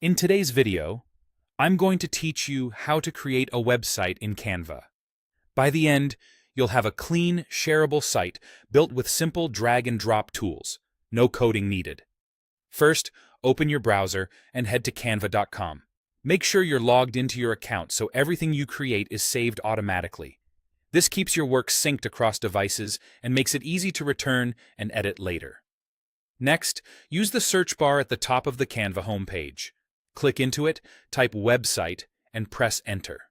In today's video, I'm going to teach you how to create a website in Canva. By the end, you'll have a clean, shareable site built with simple drag-and-drop tools, no coding needed. First, open your browser and head to canva.com. Make sure you're logged into your account so everything you create is saved automatically. This keeps your work synced across devices and makes it easy to return and edit later. Next, use the search bar at the top of the Canva homepage. Click into it, type website, and press enter.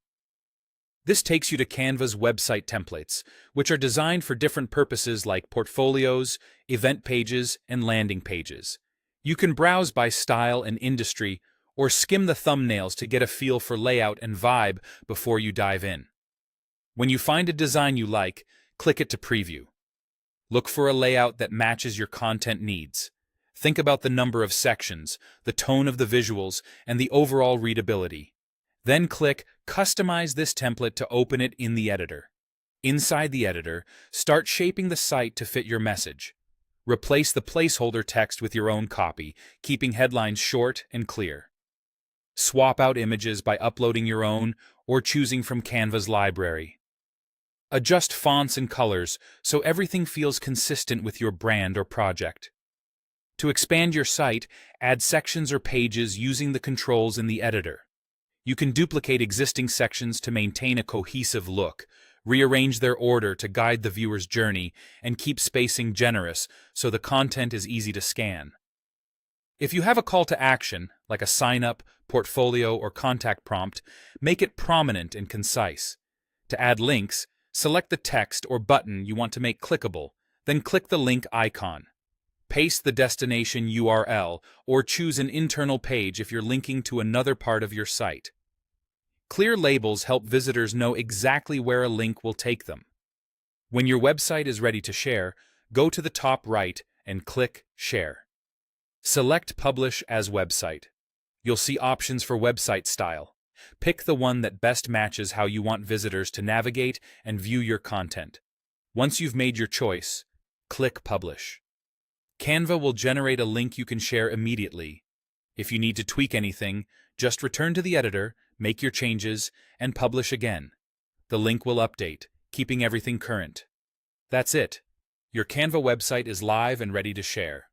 This takes you to Canva's website templates, which are designed for different purposes like portfolios, event pages, and landing pages. You can browse by style and industry, or skim the thumbnails to get a feel for layout and vibe before you dive in. When you find a design you like, click it to preview. Look for a layout that matches your content needs. Think about the number of sections, the tone of the visuals, and the overall readability. Then click Customize this template to open it in the editor. Inside the editor, start shaping the site to fit your message. Replace the placeholder text with your own copy, keeping headlines short and clear. Swap out images by uploading your own or choosing from Canva's library. Adjust fonts and colors so everything feels consistent with your brand or project. To expand your site, add sections or pages using the controls in the editor. You can duplicate existing sections to maintain a cohesive look, rearrange their order to guide the viewer's journey, and keep spacing generous so the content is easy to scan. If you have a call to action, like a sign-up, portfolio, or contact prompt, make it prominent and concise. To add links, select the text or button you want to make clickable, then click the link icon. Paste the destination URL or choose an internal page if you're linking to another part of your site. Clear labels help visitors know exactly where a link will take them. When your website is ready to share, go to the top right and click Share. Select Publish as Website. You'll see options for website style. Pick the one that best matches how you want visitors to navigate and view your content. Once you've made your choice, click Publish. Canva will generate a link you can share immediately. If you need to tweak anything, just return to the editor, make your changes, and publish again. The link will update, keeping everything current. That's it. Your Canva website is live and ready to share.